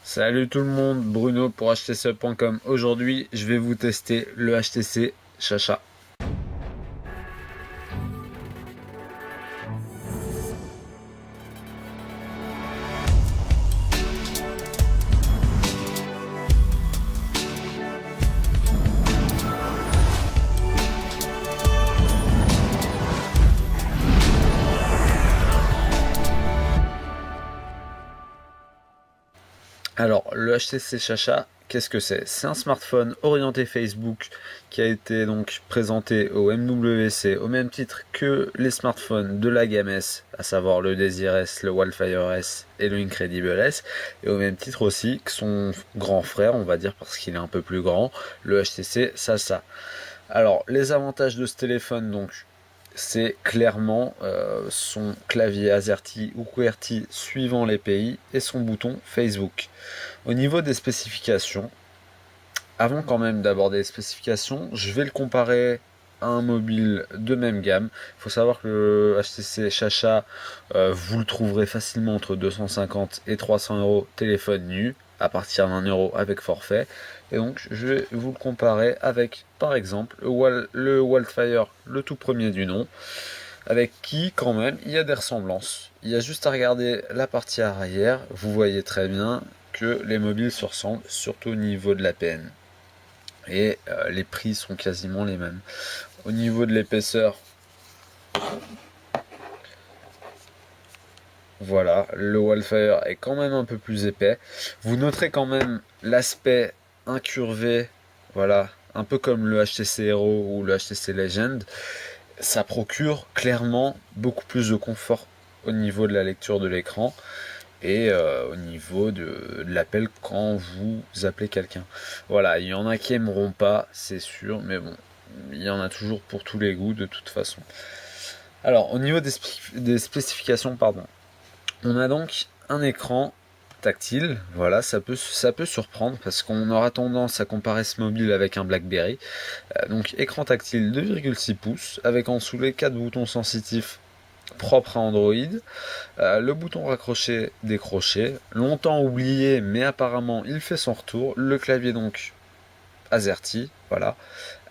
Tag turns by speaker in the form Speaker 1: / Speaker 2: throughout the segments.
Speaker 1: Salut tout le monde, Bruno pour htc.com. Aujourd'hui, je vais vous tester le HTC Chacha. Alors, le HTC Chacha, qu'est-ce que c'est? C'est un smartphone orienté Facebook qui a été donc présenté au MWC au même titre que les smartphones de la gamme S, à savoir le Desire S, le Wildfire S et le Incredible S, et au même titre aussi que son grand frère, on va dire parce qu'il est un peu plus grand, le HTC Sasa. Alors, les avantages de ce téléphone, donc, c'est clairement son clavier AZERTY ou QWERTY suivant les pays et son bouton Facebook. Au niveau des spécifications, avant quand même d'aborder les spécifications, je vais le comparer à un mobile de même gamme. Il faut savoir que le HTC Chacha, vous le trouverez facilement entre 250 et 300 euros téléphone nu, à partir d'un euro avec forfait. Et donc je vais vous le comparer avec par exemple le Wildfire, le tout premier du nom, avec qui quand même il y a des ressemblances. Il y a juste à regarder la partie arrière, vous voyez très bien que les mobiles se ressemblent, surtout au niveau de la l'APN. Et les prix sont quasiment les mêmes. Au niveau de l'épaisseur, voilà, le Wildfire est quand même un peu plus épais. Vous noterez quand même l'aspect incurvé, voilà, un peu comme le HTC Hero ou le HTC Legend. Ça procure clairement beaucoup plus de confort au niveau de la lecture de l'écran et au niveau de l'appel quand vous appelez quelqu'un. Voilà, il y en a qui aimeront pas, c'est sûr, mais bon, il y en a toujours pour tous les goûts de toute façon. Alors, au niveau des spécifications, pardon, on a donc un écran tactile, voilà, ça peut surprendre parce qu'on aura tendance à comparer ce mobile avec un BlackBerry. Donc écran tactile 2,6 pouces avec en dessous les 4 boutons sensitifs propres à Android, le bouton raccroché décroché, longtemps oublié mais apparemment il fait son retour, le clavier donc AZERTY, voilà,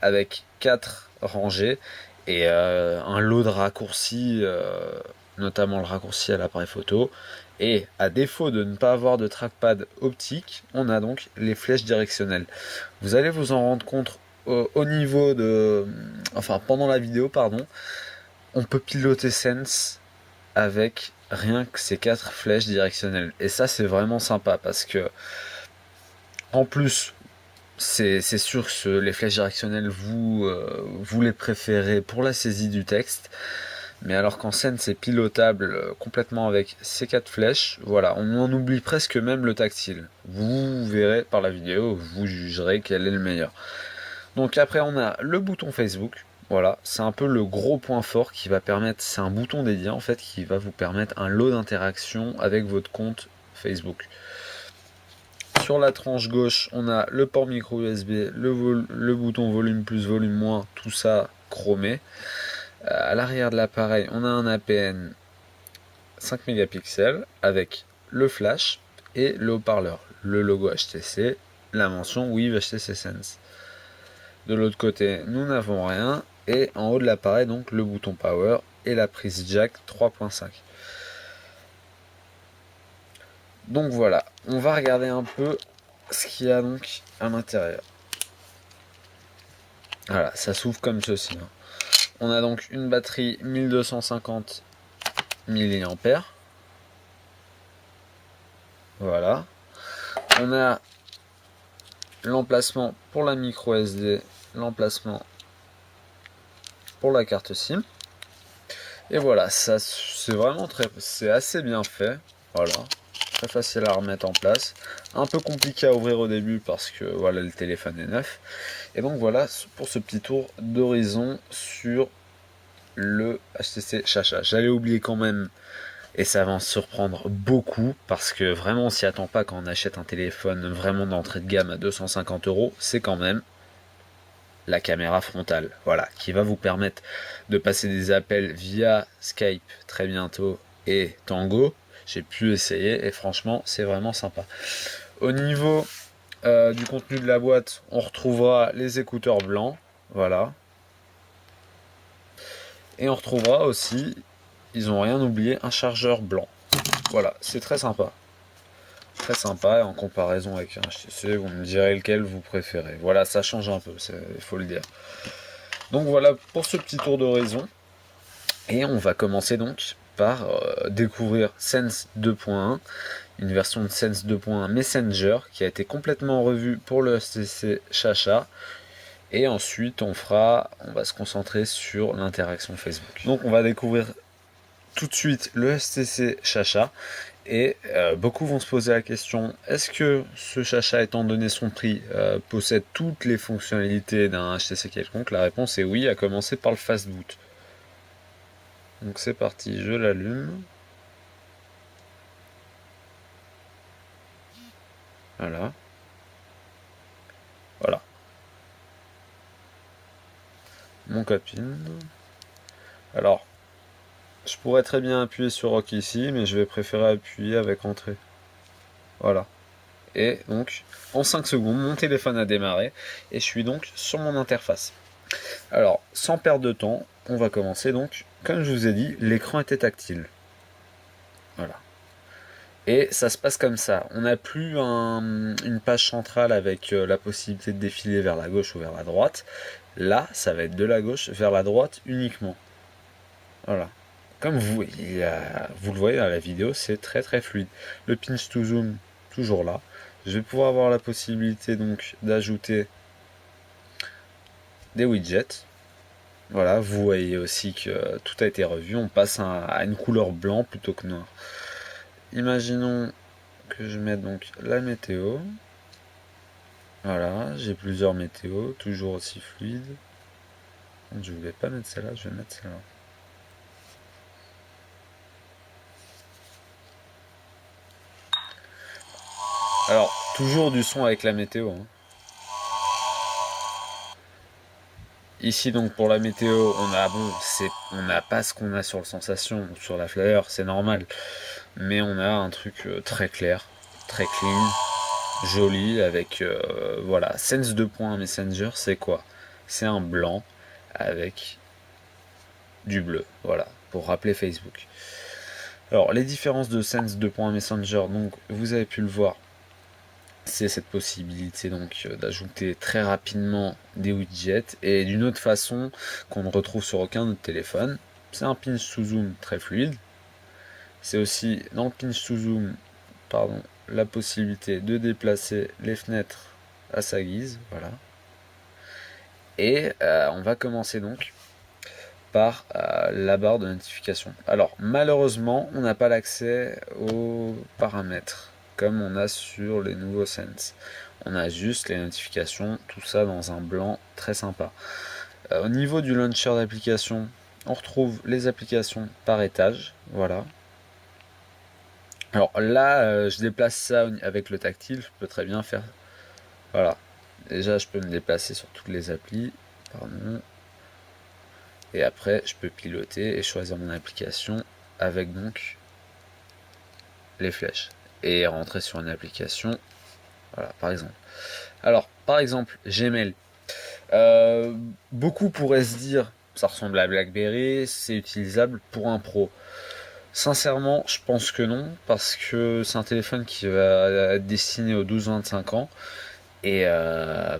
Speaker 1: avec 4 rangées et un lot de raccourcis, notamment le raccourci à l'appareil photo. Et à défaut de ne pas avoir de trackpad optique, on a donc les flèches directionnelles. Vous allez vous en rendre compte au niveau de... Enfin, pendant la vidéo, pardon, on peut piloter Sense avec rien que ces 4 flèches directionnelles. Et ça, c'est vraiment sympa parce que, en plus, c'est sûr que les flèches directionnelles, vous les préférez pour la saisie du texte. Mais alors qu'en scène c'est pilotable complètement avec ces 4 flèches, voilà, on en oublie presque même le tactile. Vous verrez par la vidéo, vous jugerez quel est le meilleur. Donc après on a le bouton Facebook, voilà, c'est un peu le gros point fort qui va permettre, c'est un bouton dédié en fait qui va vous permettre un lot d'interactions avec votre compte Facebook. Sur la tranche gauche, on a le port micro USB, le bouton volume plus, volume moins, tout ça chromé. À l'arrière de l'appareil, on a un APN 5 mégapixels avec le flash et le haut-parleur, le logo HTC, la mention With HTC Sense. De l'autre côté, nous n'avons rien et en haut de l'appareil, donc le bouton Power et la prise jack 3.5. Donc voilà, on va regarder un peu ce qu'il y a donc à l'intérieur. Voilà, ça s'ouvre comme ceci. On a donc une batterie 1250 mAh. Voilà. On a l'emplacement pour la micro SD, l'emplacement pour la carte SIM. Et voilà, ça c'est vraiment c'est assez bien fait. Voilà, très facile à remettre en place. Un peu compliqué à ouvrir au début parce que voilà, le téléphone est neuf. Et donc voilà pour ce petit tour d'horizon sur le HTC Chacha. J'allais oublier quand même, et ça va en surprendre beaucoup parce que vraiment on s'y attend pas quand on achète un téléphone vraiment d'entrée de gamme à 250 euros, c'est quand même la caméra frontale, voilà, qui va vous permettre de passer des appels via Skype très bientôt et Tango. J'ai pu essayer et franchement c'est vraiment sympa. Au niveau du contenu de la boîte, on retrouvera les écouteurs blancs, voilà. Et on retrouvera aussi, ils n'ont rien oublié, un chargeur blanc. Voilà, c'est très sympa. Très sympa, et en comparaison avec un HTC, vous me direz lequel vous préférez. Voilà, ça change un peu, il faut le dire. Donc voilà pour ce petit tour d'horizon. Et on va commencer donc par découvrir Sense 2.1, une version de Sense 2.1 Messenger qui a été complètement revue pour le HTC Chacha. Et ensuite on va se concentrer sur l'interaction Facebook. Donc on va découvrir tout de suite le HTC Chacha. Et beaucoup vont se poser la question, est-ce que ce Chacha, étant donné son prix, possède toutes les fonctionnalités d'un HTC quelconque? La réponse est oui, à commencer par le fast boot. Donc c'est parti, je l'allume. Voilà. Voilà. Mon code PIN. Alors, je pourrais très bien appuyer sur OK ici, mais je vais préférer appuyer avec entrée. Voilà. Et donc, en 5 secondes, mon téléphone a démarré et je suis donc sur mon interface. Alors, sans perdre de temps, on va commencer donc. Comme je vous ai dit, l'écran était tactile. Voilà. Et ça se passe comme ça. On n'a plus une page centrale avec la possibilité de défiler vers la gauche ou vers la droite. Là, ça va être de la gauche vers la droite uniquement. Voilà. Comme vous le voyez dans la vidéo, c'est très très fluide. Le pinch to zoom, toujours là. Je vais pouvoir avoir la possibilité donc d'ajouter des widgets. Voilà, vous voyez aussi que tout a été revu. On passe à une couleur blanc plutôt que noir. Imaginons que je mette donc la météo. Voilà, j'ai plusieurs météos, toujours aussi fluides. Je ne voulais pas mettre celle-là, je vais mettre celle-là. Alors, toujours du son avec la météo. Hein. Ici donc pour la météo, on n'a pas ce qu'on a sur le Sensation ou sur la Flyer, c'est normal. Mais on a un truc très clair, très clean, joli, avec voilà. Sense 2.1 Messenger, c'est quoi? C'est un blanc avec du bleu, voilà, pour rappeler Facebook. Alors les différences de Sense 2.1 Messenger, donc vous avez pu le voir, c'est cette possibilité donc d'ajouter très rapidement des widgets et d'une autre façon qu'on ne retrouve sur aucun autre téléphone. C'est un pinch to zoom très fluide. C'est aussi dans le pinch to zoom, la possibilité de déplacer les fenêtres à sa guise, voilà. Et on va commencer donc par la barre de notification. Alors malheureusement, on n'a pas l'accès aux paramètres comme on a sur les nouveaux Sense. On a juste les notifications, tout ça dans un blanc très sympa. Au niveau du launcher d'applications, on retrouve les applications par étage, voilà. Alors là, je déplace ça avec le tactile, je peux très bien faire, voilà. Déjà, je peux me déplacer sur toutes les applis, pardon. Et après, je peux piloter et choisir mon application avec donc les flèches. Et rentrer sur une application, voilà, par exemple. Alors, par exemple, Gmail. Beaucoup pourraient se dire, ça ressemble à BlackBerry, c'est utilisable pour un pro. Sincèrement, je pense que non, parce que c'est un téléphone qui va être destiné aux 12-25 ans. Et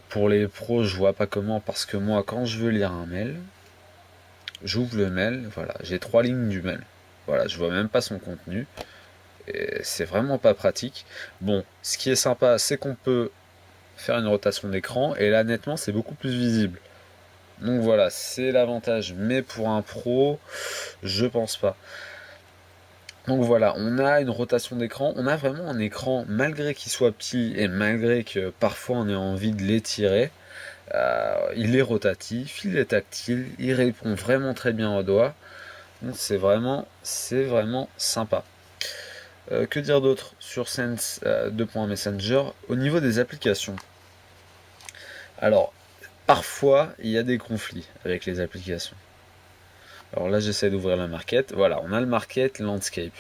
Speaker 1: pour les pros, je vois pas comment, parce que moi, quand je veux lire un mail, j'ouvre le mail, voilà, j'ai 3 lignes du mail. Voilà, je vois même pas son contenu. Et c'est vraiment pas pratique. Bon, ce qui est sympa, c'est qu'on peut faire une rotation d'écran, et là, nettement, c'est beaucoup plus visible. Donc voilà, c'est l'avantage. Mais pour un pro, je pense pas. Donc voilà, on a une rotation d'écran, on a vraiment un écran, malgré qu'il soit petit et malgré que parfois on ait envie de l'étirer, il est rotatif, il est tactile, il répond vraiment très bien au doigt. Donc c'est vraiment sympa. Que dire d'autre sur Sense 2.1 Messenger au niveau des applications? Alors, parfois il y a des conflits avec les applications. Alors là j'essaie d'ouvrir la market, voilà, on a le market landscape.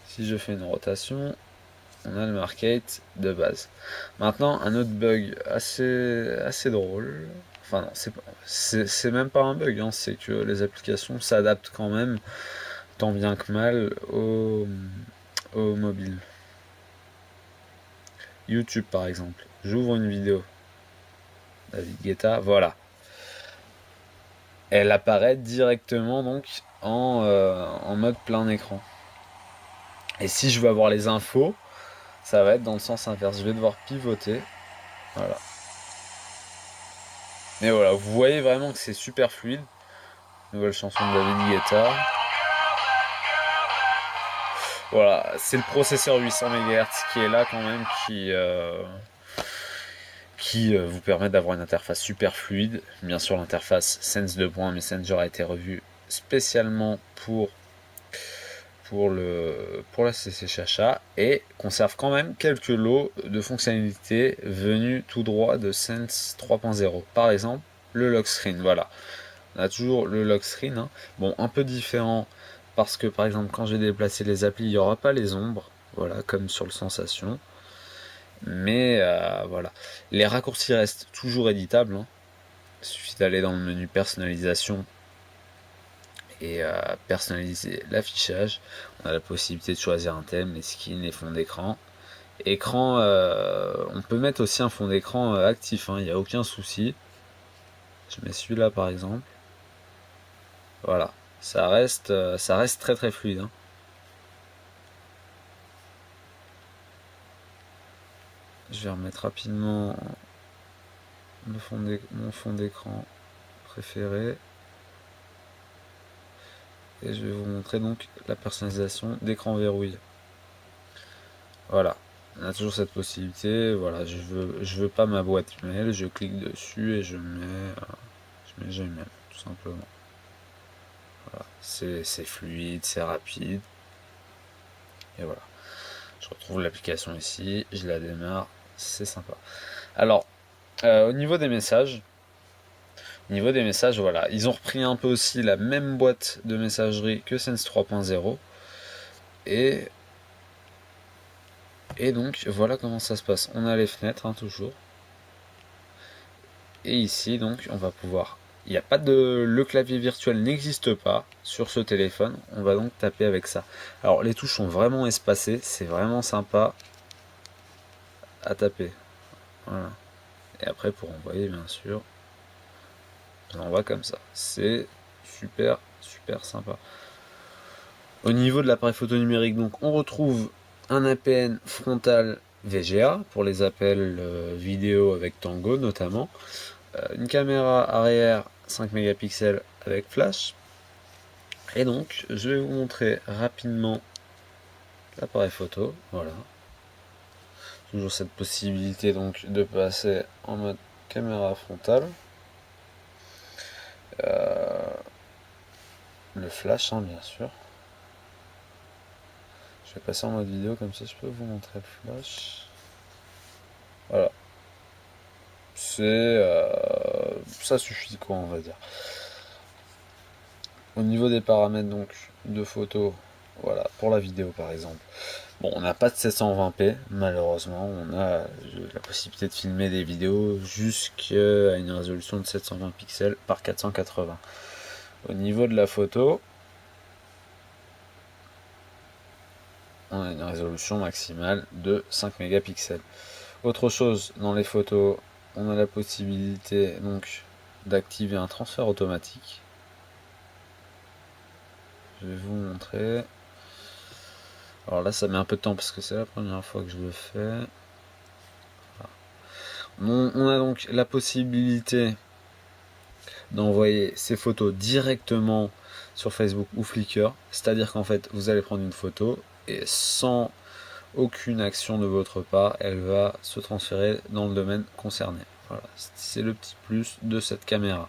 Speaker 1: Si je fais une rotation, on a le mark-rate de base. Maintenant, un autre bug assez drôle. Enfin non, c'est même pas un bug, hein, c'est que les applications s'adaptent quand même, tant bien que mal, au mobile. YouTube par exemple. J'ouvre une vidéo. David Guetta, voilà. Elle apparaît directement donc en mode plein écran. Et si je veux avoir les infos, ça va être dans le sens inverse. Je vais devoir pivoter. Voilà. Mais voilà, vous voyez vraiment que c'est super fluide. Nouvelle chanson de David Guetta. Voilà, c'est le processeur 800 MHz qui est là quand même, qui vous permet d'avoir une interface super fluide. Bien sûr, l'interface Sense 2.1 Messenger a été revue spécialement pour la CC et conserve quand même quelques lots de fonctionnalités venues tout droit de Sense 3.0. Par exemple, le lock screen, voilà. On a toujours le lock screen, hein. Bon, un peu différent parce que par exemple quand je vais déplacer les applis, il n'y aura pas les ombres, voilà, comme sur le Sensation. Mais voilà, les raccourcis restent toujours éditables, hein. Il suffit d'aller dans le menu personnalisation et personnaliser l'affichage. On a la possibilité de choisir un thème, les skins, les fonds d'écran. Écran, on peut mettre aussi un fond d'écran actif, hein, il n'y a aucun souci. Je mets celui-là par exemple. Voilà, ça reste très très fluide, hein. Je vais remettre rapidement mon fond d'écran préféré. Et je vais vous montrer donc la personnalisation d'écran verrouillé. Voilà, on a toujours cette possibilité. Voilà, je veux pas ma boîte mail, je clique dessus et je mets Gmail, tout simplement. Voilà, c'est fluide, c'est rapide. Et voilà, je retrouve l'application ici, je la démarre, c'est sympa. Alors, au niveau des messages, voilà, ils ont repris un peu aussi la même boîte de messagerie que Sense 3.0. Et donc, voilà comment ça se passe. On a les fenêtres, hein, toujours. Et ici, donc, on va pouvoir... Il n'y a pas de... Le clavier virtuel n'existe pas sur ce téléphone. On va donc taper avec ça. Alors, les touches sont vraiment espacées. C'est vraiment sympa à taper. Voilà. Et après, pour envoyer, bien sûr, on envoie comme ça. C'est super, super sympa. Au niveau de l'appareil photo numérique, donc, on retrouve un APN frontal VGA pour les appels vidéo avec Tango notamment. Une caméra arrière 5 mégapixels avec flash. Et donc, je vais vous montrer rapidement l'appareil photo. Voilà. Toujours cette possibilité donc de passer en mode caméra frontale. Le flash, hein, bien sûr. Je vais passer en mode vidéo, comme ça je peux vous montrer le flash. Voilà. Ça suffit quoi, on va dire. Au niveau des paramètres donc de photo, voilà, pour la vidéo par exemple. Bon, on n'a pas de 720p, malheureusement. On a la possibilité de filmer des vidéos jusqu'à une résolution de 720 pixels par 480. Au niveau de la photo, on a une résolution maximale de 5 mégapixels. Autre chose, dans les photos, on a la possibilité donc d'activer un transfert automatique. Je vais vous montrer. Alors là, ça met un peu de temps parce que c'est la première fois que je le fais. Voilà. On a donc la possibilité d'envoyer ces photos directement sur Facebook ou Flickr. C'est-à-dire qu'en fait, vous allez prendre une photo et sans aucune action de votre part, elle va se transférer dans le domaine concerné. Voilà, c'est le petit plus de cette caméra.